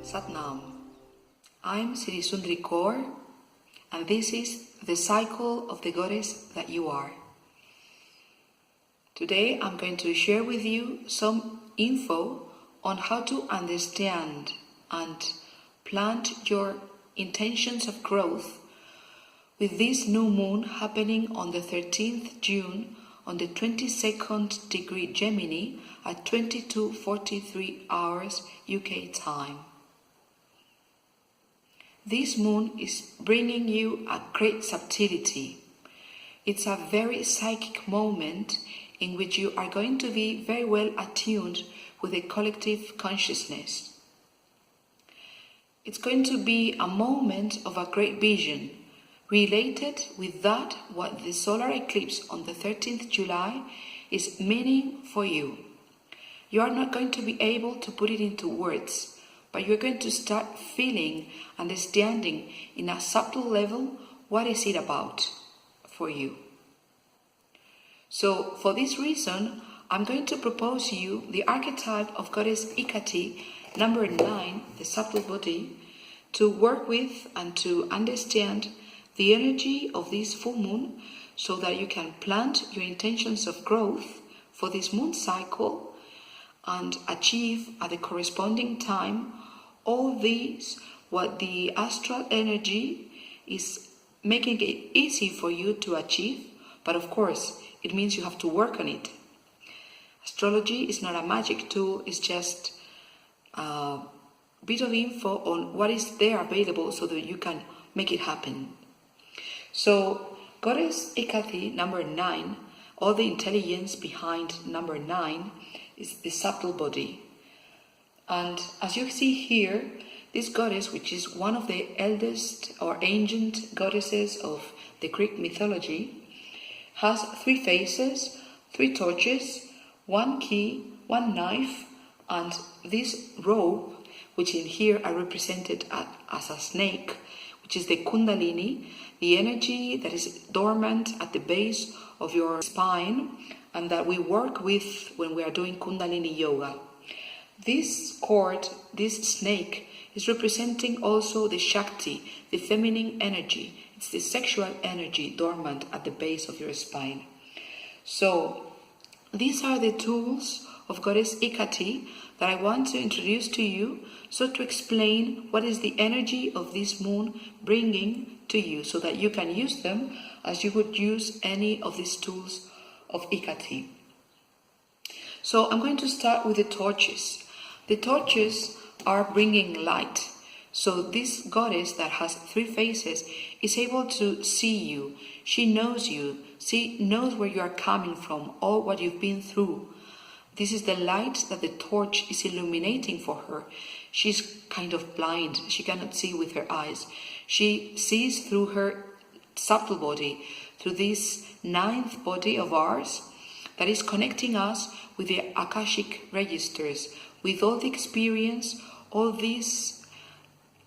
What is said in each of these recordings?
Satnam. I'm Sri Sundri Kaur, and this is the cycle of the goddess that you are. Today I'm going to share with you some info on how to understand and plant your intentions of growth with this new moon happening on the 13th June on the 22nd degree Gemini at 22:43 hours UK time. This moon is bringing you a great subtlety. It's a very psychic moment in which you are going to be very well attuned with the collective consciousness. It's going to be a moment of a great vision related with that what the solar eclipse on the 13th July is meaning for you. You are not going to be able to put it into words, but you're going to start feeling, understanding in a subtle level what is it about for you. So for this reason, I'm going to propose you the archetype of goddess Hecate, number 9, the subtle body, to work with and to understand the energy of this full moon so that you can plant your intentions of growth for this moon cycle and achieve at the corresponding time all these what the astral energy is making it easy for you to achieve, but of course it means you have to work on it. Astrology is not a magic tool, it's just a bit of info on what is there available so that you can make it happen. So goddess Hecate, number 9, all the intelligence behind number 9 is the subtle body. And as you see here, this goddess, which is one of the eldest or ancient goddesses of the Greek mythology, has 3 faces, 3 torches, 1 key, 1 knife, and this rope, which in here are represented as a snake, which is the Kundalini, the energy that is dormant at the base of your spine and that we work with when we are doing Kundalini yoga. This cord, this snake, is representing also the Shakti, the feminine energy. It's the sexual energy dormant at the base of your spine. So these are the tools of goddess Hecate that I want to introduce to you, so to explain what is the energy of this moon bringing to you, so that you can use them as you would use any of these tools of Hecate. So I'm going to start with the torches. The torches are bringing light. So this goddess that has 3 faces is able to see you. She knows you. She knows where you are coming from, all what you've been through. This is the light that the torch is illuminating for her. She's kind of blind. She cannot see with her eyes. She sees through her subtle body, through this 9th body of ours that is connecting us with the Akashic registers, with all the experience, all this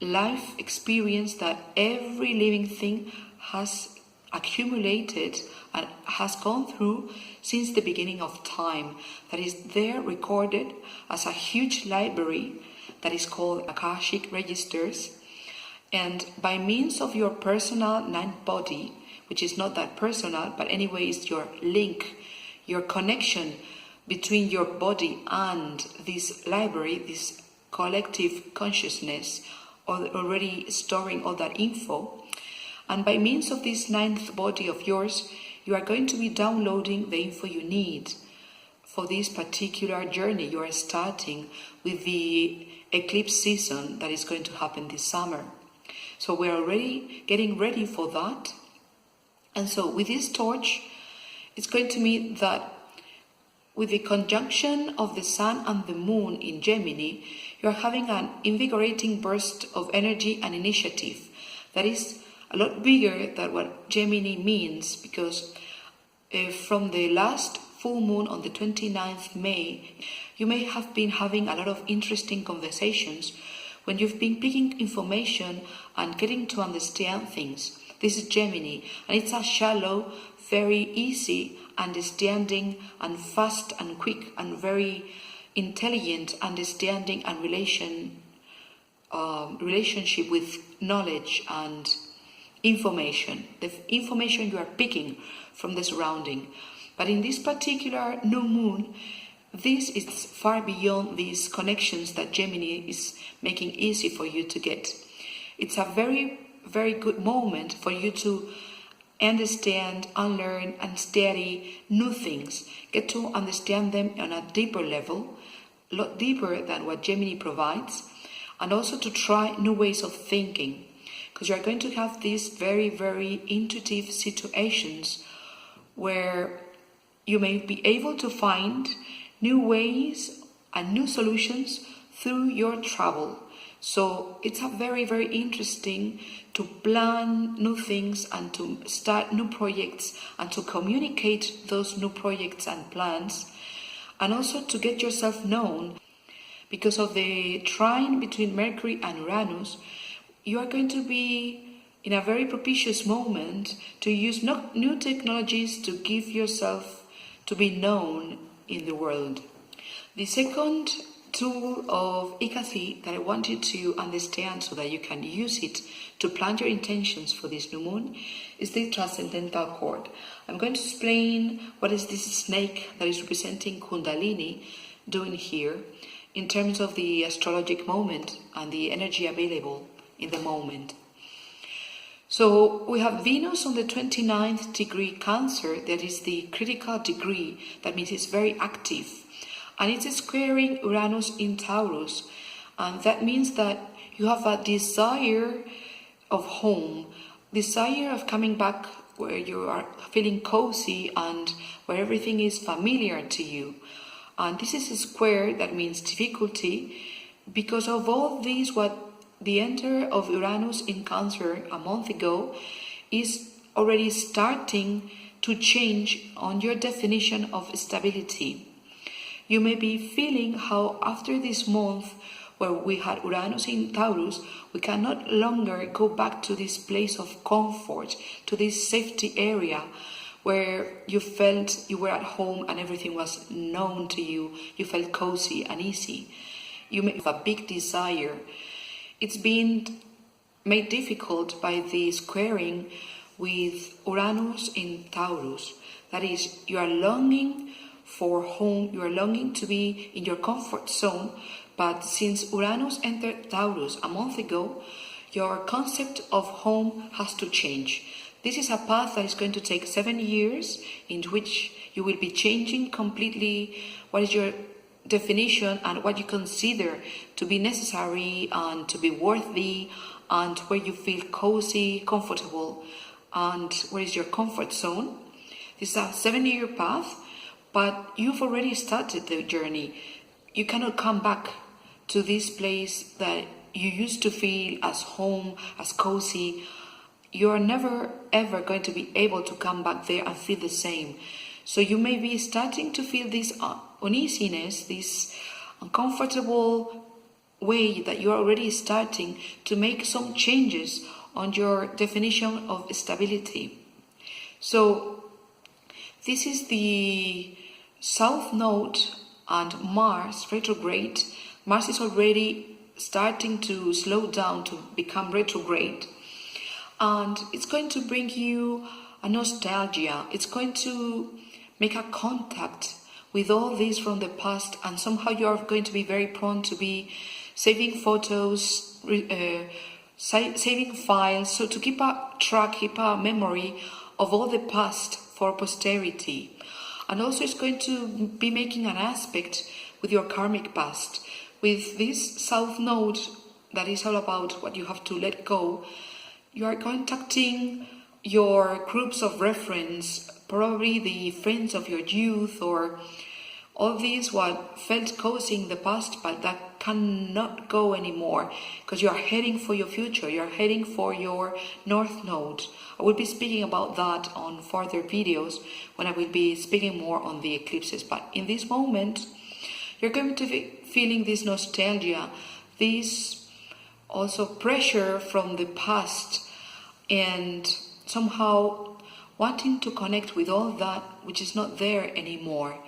life experience that every living thing has accumulated and has gone through since the beginning of time, that is there recorded as a huge library that is called Akashic registers. And by means of your personal 9th body, which is not that personal, but anyway is your link, your connection between your body and this library, this collective consciousness, already storing all that info. And by means of this 9th body of yours, you are going to be downloading the info you need for this particular journey you are starting with the eclipse season that is going to happen this summer. So we're already getting ready for that. And so with this torch, it's going to mean that with the conjunction of the sun and the moon in Gemini, you are having an invigorating burst of energy and initiative that is a lot bigger than what Gemini means, because from the last full moon on the 29th May, you may have been having a lot of interesting conversations when you've been picking information and getting to understand things. This is Gemini, and it's a shallow, very easy understanding and fast and quick and very intelligent understanding and relationship with knowledge and information. The information you are picking from the surrounding. But in this particular new moon, this is far beyond these connections that Gemini is making easy for you to get. It's a very, very good moment for you to understand, unlearn, and study new things. Get to understand them on a deeper level, a lot deeper than what Gemini provides, and also to try new ways of thinking. Because you're going to have these very, very intuitive situations where you may be able to find new ways and new solutions through your travel. So it's a very, very interesting to plan new things and to start new projects and to communicate those new projects and plans, and also to get yourself known. Because of the trine between Mercury and Uranus, you are going to be in a very propitious moment to use new technologies to give yourself to be known in the world. The second tool of Hecate that I want you to understand so that you can use it to plan your intentions for this new moon is the transcendental cord. I'm going to explain what is this snake that is representing Kundalini doing here in terms of the astrologic moment and the energy available in the moment. So we have Venus on the 29th degree Cancer, that is the critical degree, that means it's very active. And it's squaring Uranus in Taurus, and that means that you have a desire of home, desire of coming back where you are feeling cozy and where everything is familiar to you. And this is a square, that means difficulty, because of all this, what the enter of Uranus in Cancer a month ago is already starting to change on your definition of stability. You may be feeling how after this month where we had Uranus in Taurus, we can no longer go back to this place of comfort, to this safety area where you felt you were at home and everything was known to you. You felt cozy and easy. You may have a big desire. It's been made difficult by the squaring with Uranus in Taurus. That is, you are longing for home, you are longing to be in your comfort zone, but since Uranus entered Taurus a month ago, your concept of home has to change. This is a path that is going to take 7 years, in which you will be changing completely what is your definition and what you consider to be necessary and to be worthy, and where you feel cozy, comfortable, and where is your comfort zone. This is a 7-year path, but you've already started the journey. You cannot come back to this place that you used to feel as home, as cozy. You are never ever going to be able to come back there and feel the same. So you may be starting to feel this uneasiness, this uncomfortable way that you are already starting to make some changes on your definition of stability. So this is the South Node and Mars retrograde. Mars is already starting to slow down, to become retrograde. And it's going to bring you a nostalgia. It's going to make a contact with all this from the past, and somehow you are going to be very prone to be saving photos, saving files, so to keep a track, keep a memory of all the past for posterity. And also it's going to be making an aspect with your karmic past. With this South Node, that is all about what you have to let go, you are contacting your groups of reference, probably the friends of your youth, or all these what felt cozy in the past, but that cannot go anymore, because you are heading for your future, you are heading for your North Node. I will be speaking about that on further videos when I will be speaking more on the eclipses. But in this moment, you're going to be feeling this nostalgia, this also pressure from the past, and somehow wanting to connect with all that which is not there anymore.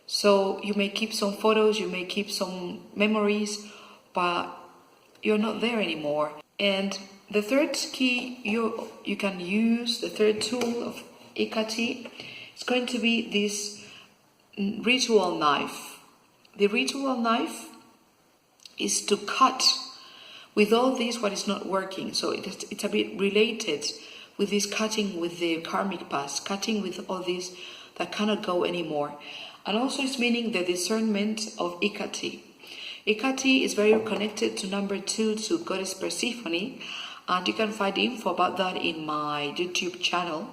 So you may keep some photos, you may keep some memories, but you're not there anymore. And the third key you can use, the third tool of Hecate, is going to be this ritual knife. The ritual knife is to cut with all this what is not working. So it's a bit related with this cutting with the karmic past, cutting with all this that cannot go anymore. And also it's meaning the discernment of Hecate. Hecate is very connected to number 2, to Goddess Persephone, and you can find info about that in my YouTube channel.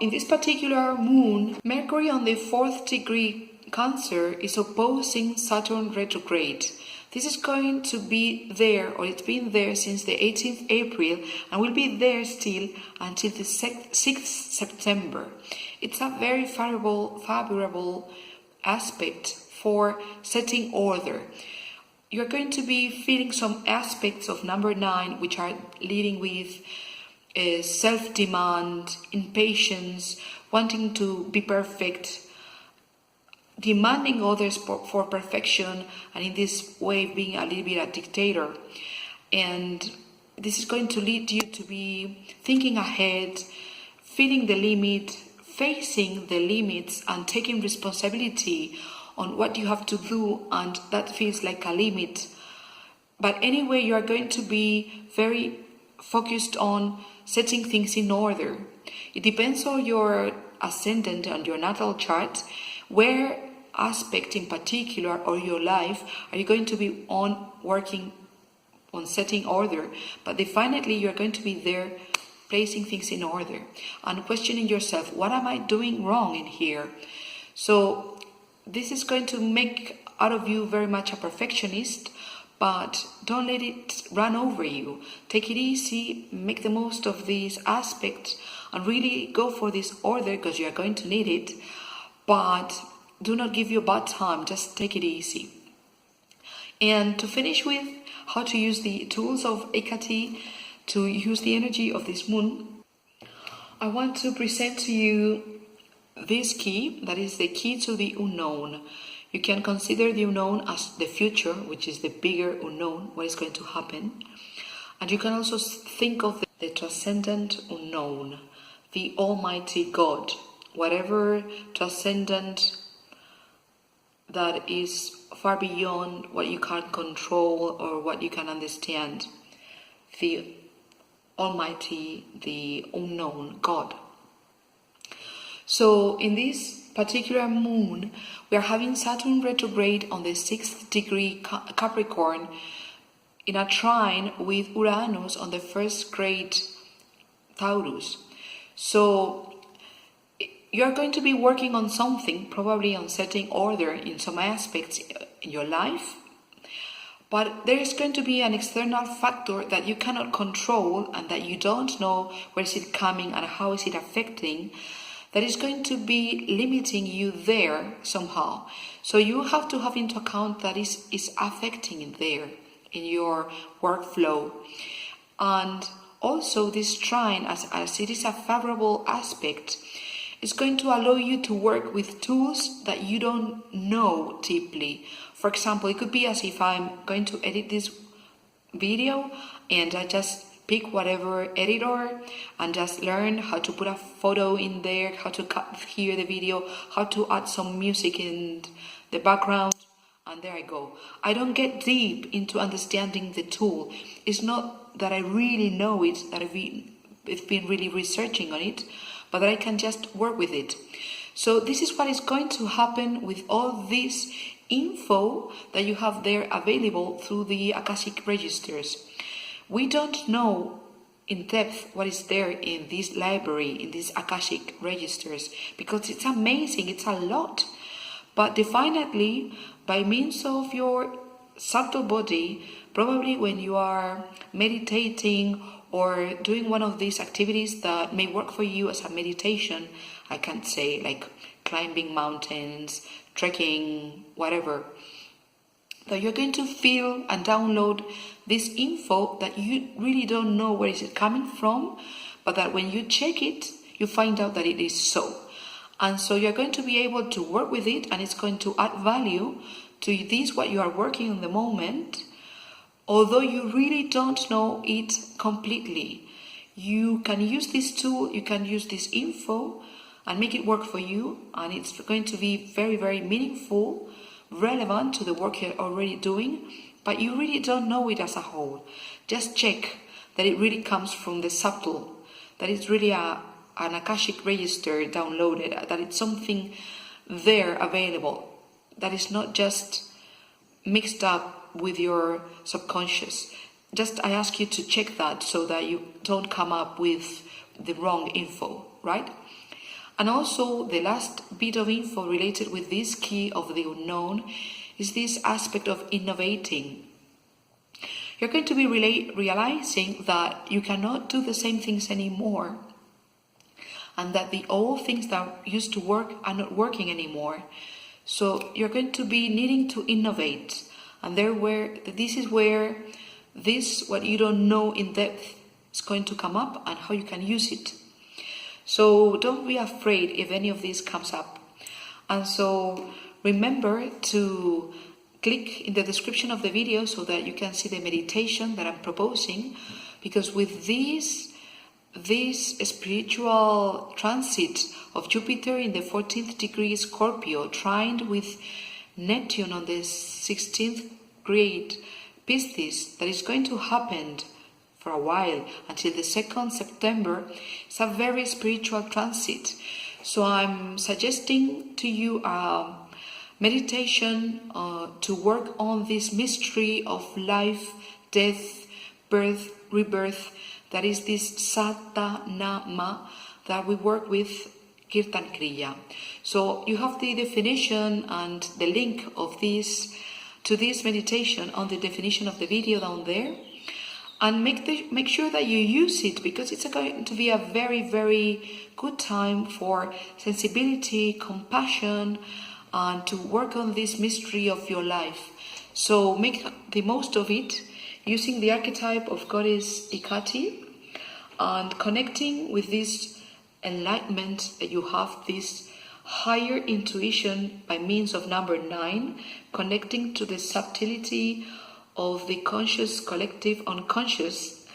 In this particular moon, Mercury on the 4th degree Cancer is opposing Saturn retrograde. This is going to be there, or it's been there since the 18th April, and will be there still until the 6th September. It's a very favorable aspect for setting order. You're going to be feeling some aspects of number 9, which are leading with self-demand, impatience, wanting to be perfect, demanding others for perfection, and in this way being a little bit a dictator. And this is going to lead you to be thinking ahead, feeling the limit, facing the limits, and taking responsibility on what you have to do, and that feels like a limit. But anyway, you are going to be very focused on setting things in order. It depends on your ascendant and your natal chart, where aspect in particular or your life are you going to be on working on setting order. But definitely you're going to be there placing things in order and questioning yourself, what am I doing wrong in here? So this is going to make out of you very much a perfectionist, but don't let it run over you. Take it easy, make the most of these aspects, and really go for this order, because you are going to need it. But do not give you a bad time, just take it easy. And to finish with how to use the tools of Hecate to use the energy of this moon, I want to present to you this key, that is the key to the unknown. You can consider the unknown as the future, which is the bigger unknown, what is going to happen. And you can also think of the transcendent unknown, the Almighty God, whatever transcendent that is far beyond what you can control or what you can understand. The Almighty, the unknown God. So in this particular moon, we are having Saturn retrograde on the 6th degree Capricorn in a trine with Uranus on the 1st grade Taurus. So you are going to be working on something, probably on setting order in some aspects in your life. But there is going to be an external factor that you cannot control and that you don't know where is it coming and how is it affecting, that is going to be limiting you there somehow. So you have to have into account that is affecting it there in your workflow. And also this trine, as it is a favorable aspect, is going to allow you to work with tools that you don't know deeply. For example, it could be as if I'm going to edit this video and I just pick whatever editor and just learn how to put a photo in there, how to cut here the video, how to add some music in the background, and there I go. I don't get deep into understanding the tool. It's not that I really know it, that I've been really researching on it, but that I can just work with it. So this is what is going to happen with all this info that you have there available through the Akashic registers. We don't know in depth what is there in this library, in these Akashic registers, because it's amazing, it's a lot. But definitely, by means of your subtle body, probably when you are meditating or doing one of these activities that may work for you as a meditation, I can't say, like climbing mountains, trekking, whatever, that you're going to feel and download this info that you really don't know where is it coming from, but that when you check it, you find out that it is so. And so you're going to be able to work with it, and it's going to add value to this, what you are working on the moment, although you really don't know it completely. You can use this tool, you can use this info and make it work for you, and it's going to be very, very meaningful, relevant to the work you're already doing, but you really don't know it as a whole. Just check that it really comes from the subtle, that it's really an Akashic register downloaded, that it's something there available, that is not just mixed up with your subconscious. Just I ask you to check that so that you don't come up with the wrong info, right? And also the last bit of info related with this key of the unknown is this aspect of innovating. You're going to be realizing that you cannot do the same things anymore, and that the old things that used to work are not working anymore. So you're going to be needing to innovate, and this is where what you don't know in depth is going to come up, and how you can use it. So don't be afraid if any of this comes up. And so remember to click in the description of the video so that you can see the meditation that I'm proposing, because with this spiritual transit of Jupiter in the 14th degree Scorpio, trined with Neptune on the 16th grade Piscis, that is going to happen for a while until the 2nd September. It's a very spiritual transit. So I'm suggesting to you a meditation to work on this mystery of life, death, birth, rebirth, that is this Sata Nama that we work with Kirtan Kriya. So you have the definition and the link of this to this meditation on the definition of the video down there, and make sure that you use it, because it's going to be a very, very good time for sensibility, compassion, and to work on this mystery of your life. So make the most of it using the archetype of goddess Hecate and connecting with this enlightenment that you have, this higher intuition by means of number 9, connecting to the subtlety of the conscious, collective, unconscious,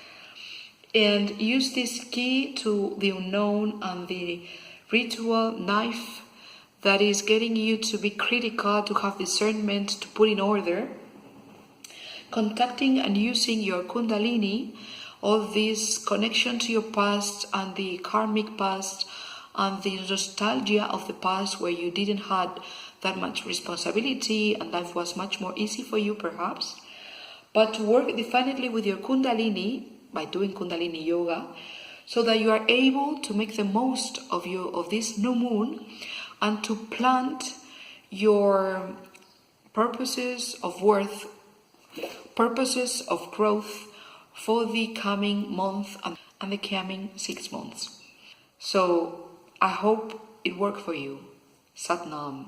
and use this key to the unknown and the ritual knife that is getting you to be critical, to have discernment, to put in order, contacting and using your Kundalini, all this connection to your past and the karmic past and the nostalgia of the past where you didn't have that much responsibility and life was much more easy for you perhaps. But to work definitely with your Kundalini by doing Kundalini yoga, so that you are able to make the most of this new moon and to plant your purposes of worth, purposes of growth for the coming month and the coming 6 months. So I hope it worked for you. Sat Nam.